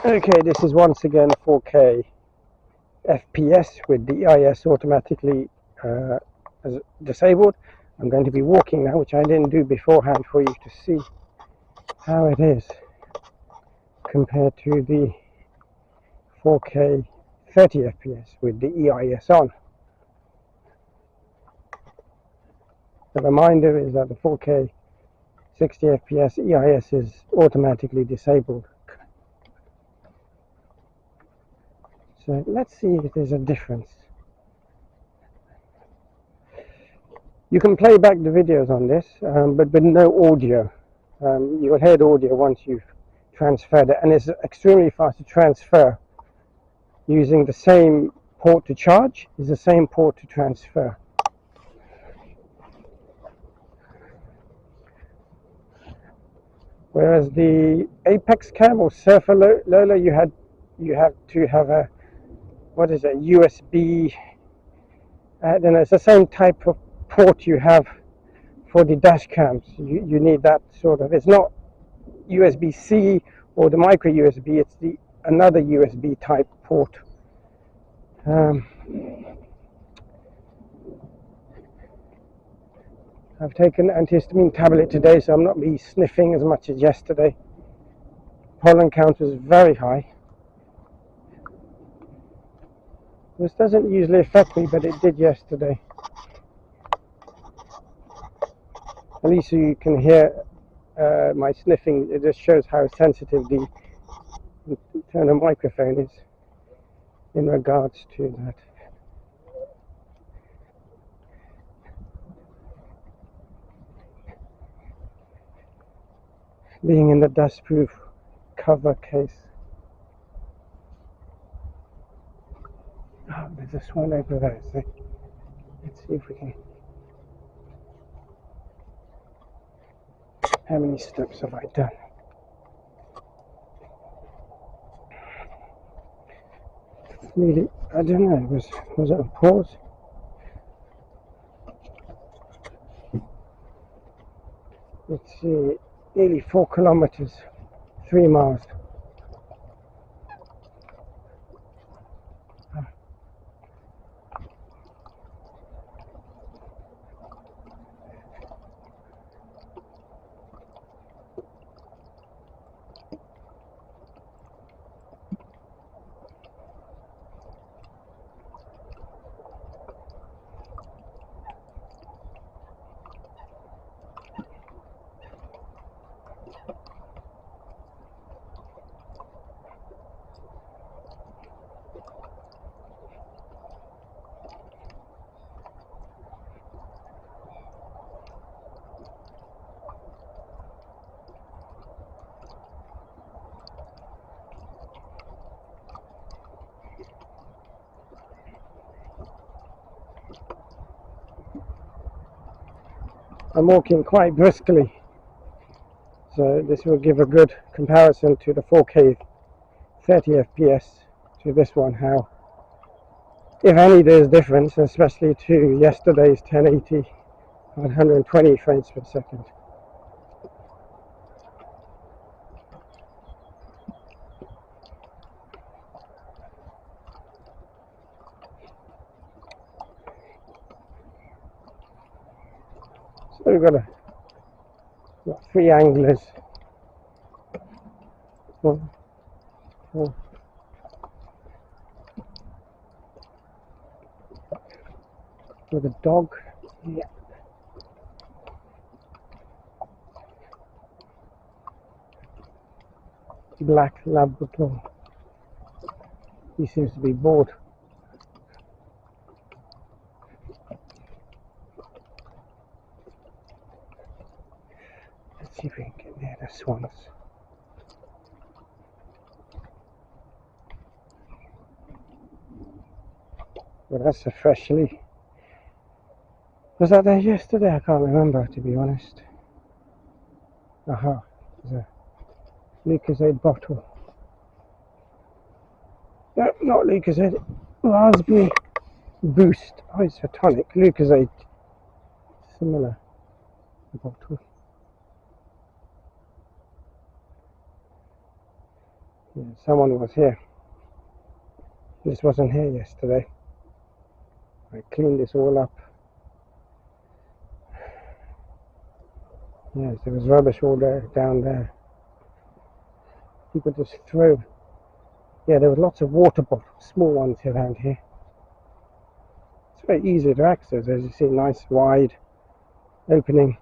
Okay, this is once again 4K FPS with the EIS automatically disabled. I'm going to be walking now, which I didn't do beforehand, for you to see how it is compared to the 4K 30 FPS with the EIS on. The reminder is that the 4K 60 FPS EIS is automatically disabled. So let's see if there's a difference. You can play back the videos on this, but with no audio. You will hear the audio once you've transferred it, and it's extremely fast to transfer. Using the same port to charge is the same port to transfer. Whereas the Apex Cam or Surfer Lola, you have to have a, what is it, USB. I don't know, it's the same type of port you have for the dash cams. You need that sort of. It's not USB-C or the micro USB. It's the another USB type port. I've taken an antihistamine tablet today, so I'm not be sniffing as much as yesterday. Pollen count was very high. This doesn't usually affect me, but it did yesterday. At least you can hear my sniffing. It just shows how sensitive the internal microphone is in regards to that. Being in the dustproof cover case. Oh, there's a swan over there. So let's see if we can. How many steps have I done? Nearly, I don't know, was it a pause? Let's see, nearly 4 kilometers, 3 miles. I'm walking quite briskly, so this will give a good comparison to the 4K 30 FPS to this one, how, if any, there's difference, especially to yesterday's 1080 120 frames per second. So we've got 3 anglers. 1, 4. With a dog. Yeah. Black Labrador. He seems to be bored. Let's see if we can get near the swans. Well, that's a freshly. Was that there yesterday? I can't remember, to be honest. Aha, there's a Lucozade bottle. No, not Lucozade. Raspberry Boost. Oh, it's a tonic. Lucozade. Similar bottle. Yeah, someone was here. This wasn't here yesterday. I cleaned this all up. Yes, there was rubbish all there, down there. People just throw. Yeah, there were lots of water bottles, small ones around here. It's very easy to access, as you see, nice wide opening.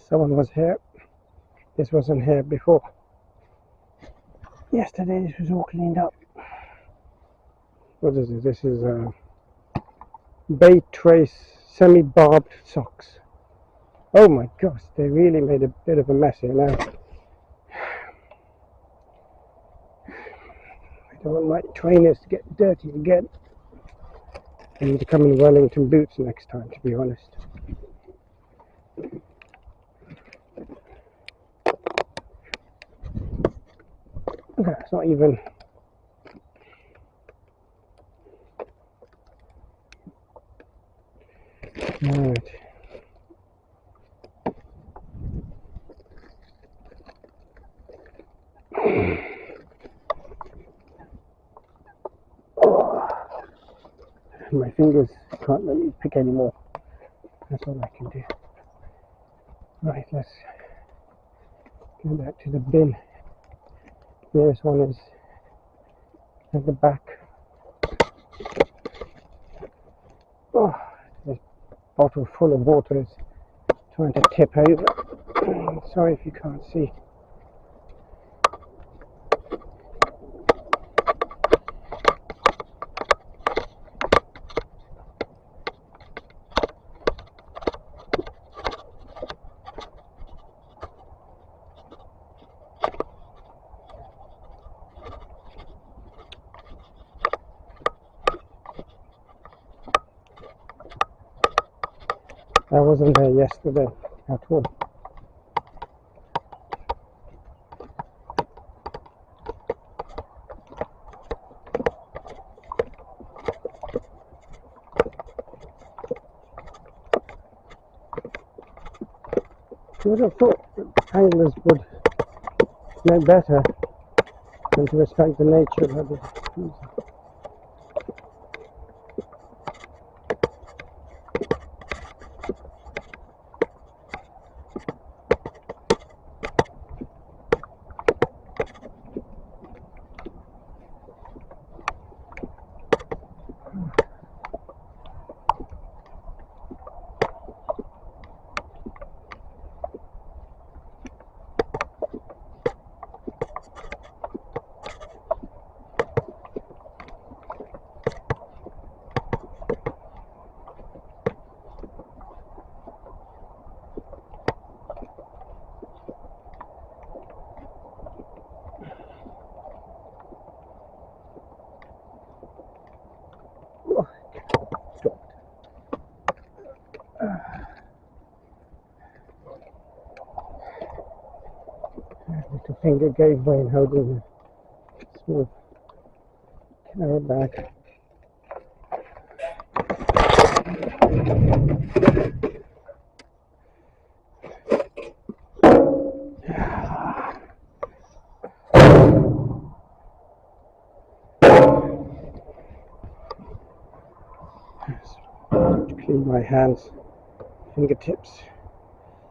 Someone was here. This wasn't here before. Yesterday this was all cleaned up. What is it? This is Bay Trace semi-barbed socks. Oh my gosh, they really made a bit of a mess here now. I don't want my trainers to get dirty again. I need to come in Wellington boots next time, to be honest. It's not even. Right. My fingers can't let me pick anymore. That's all I can do. Right, let's go back to the bin. This one is at the back. Oh, this bottle full of water is trying to tip over. Sorry if you can't see. I wasn't there yesterday at all. I would have thought anglers would know better than to respect the nature of it. Little finger gave way in holding the small carry bag. Clean my hands, fingertips.